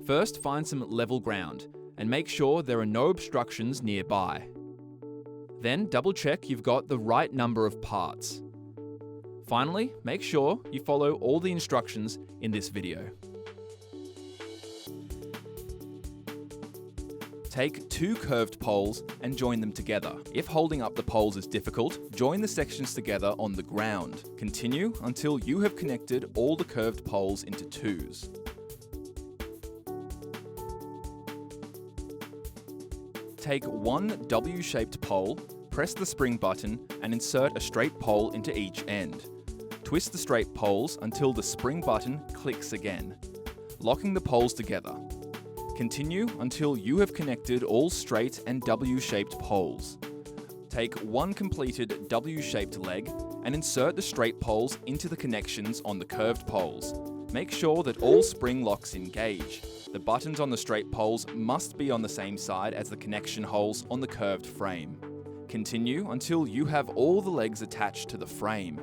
First, find some level ground and make sure there are no obstructions nearby. Then double check you've got the right number of parts. Finally, make sure you follow all the instructions in this video. Take 2 curved poles and join them together. If holding up the poles is difficult, join the sections together on the ground. Continue until you have connected all the curved poles into 2s. Take one W-shaped pole, press the spring button and insert a straight pole into each end. Twist the straight poles until the spring button clicks again, locking the poles together. Continue until you have connected all straight and W-shaped poles. Take one completed W-shaped leg and insert the straight poles into the connections on the curved poles. Make sure that all spring locks engage. The buttons on the straight poles must be on the same side as the connection holes on the curved frame. Continue until you have all the legs attached to the frame.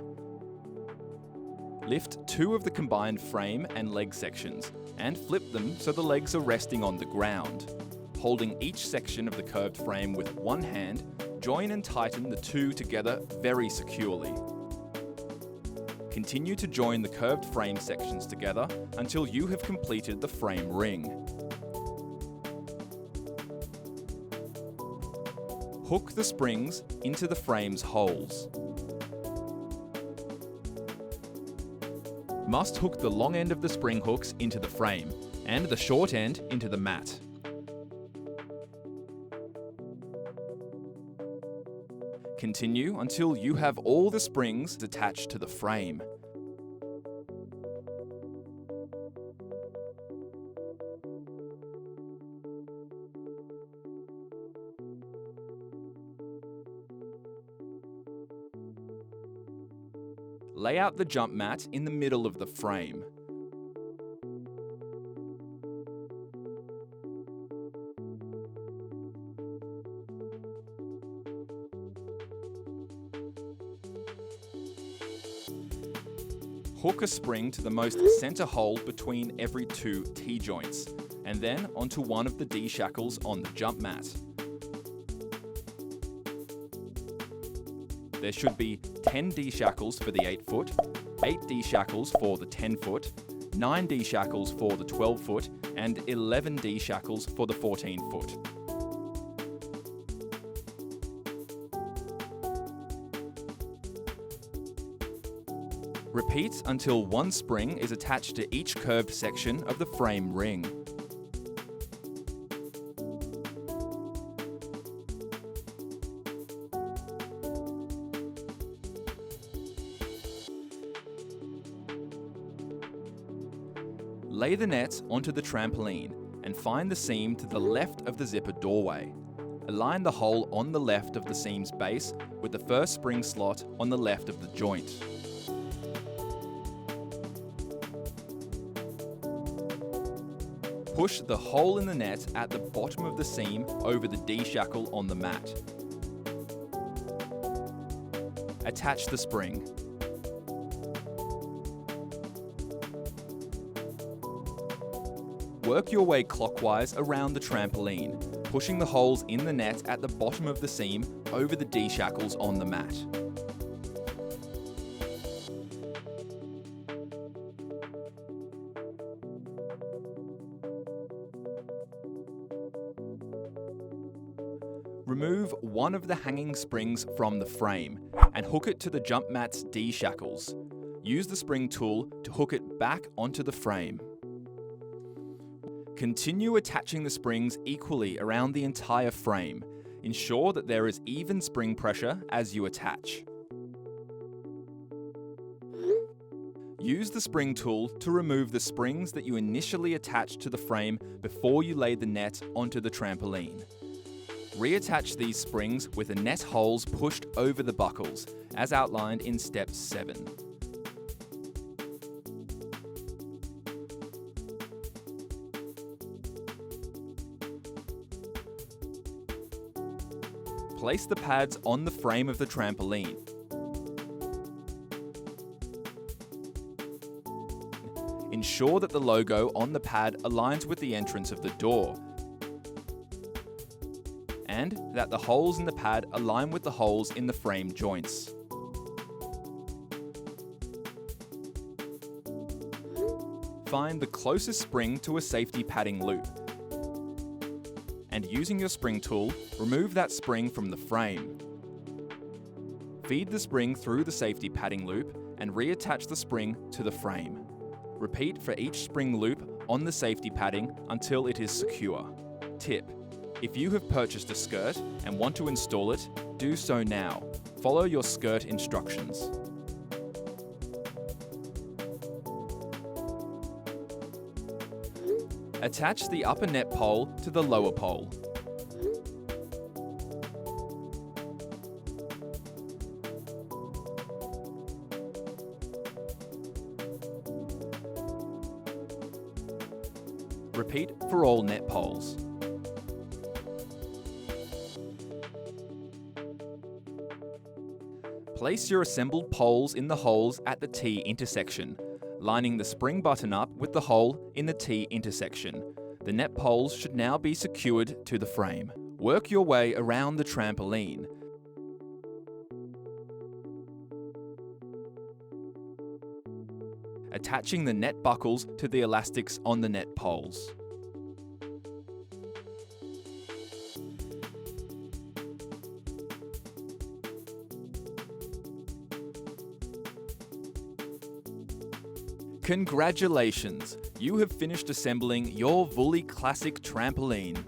Lift 2 of the combined frame and leg sections and flip them so the legs are resting on the ground. Holding each section of the curved frame with one hand, join and tighten the 2 together very securely. Continue to join the curved frame sections together until you have completed the frame ring. Hook the springs into the frame's holes. Must hook the long end of the spring hooks into the frame and the short end into the mat. Continue until you have all the springs attached to the frame. Lay out the jump mat in the middle of the frame. Hook a spring to the most center hole between every 2 T-joints, and then onto one of the D-shackles on the jump mat. There should be 10 D-shackles for the 8-foot, 8 D-shackles for the 10-foot, 9 D-shackles for the 12-foot, and 11 D-shackles for the 14-foot. Repeat until one spring is attached to each curved section of the frame ring. Lay the net onto the trampoline and find the seam to the left of the zipper doorway. Align the hole on the left of the seam's base with the first spring slot on the left of the joint. Push the hole in the net at the bottom of the seam over the D-shackle on the mat. Attach the spring. Work your way clockwise around the trampoline, pushing the holes in the net at the bottom of the seam over the D-shackles on the mat. Remove one of the hanging springs from the frame and hook it to the jump mat's D-shackles. Use the spring tool to hook it back onto the frame. Continue attaching the springs equally around the entire frame. Ensure that there is even spring pressure as you attach. Use the spring tool to remove the springs that you initially attached to the frame before you lay the net onto the trampoline. Reattach these springs with the net holes pushed over the buckles, as outlined in step 7. Place the pads on the frame of the trampoline. Ensure that the logo on the pad aligns with the entrance of the door, and that the holes in the pad align with the holes in the frame joints. Find the closest spring to a safety padding loop, and using your spring tool, remove that spring from the frame. Feed the spring through the safety padding loop and reattach the spring to the frame. Repeat for each spring loop on the safety padding until it is secure. Tip: if you have purchased a skirt and want to install it, do so now. Follow your skirt instructions. Attach the upper net pole to the lower pole. Repeat for all net poles. Place your assembled poles in the holes at the T intersection, lining the spring button up with the hole in the T intersection. The net poles should now be secured to the frame. Work your way around the trampoline. Attaching the net buckles to the elastics on the net poles. Congratulations! You have finished assembling your Vuly Classic trampoline.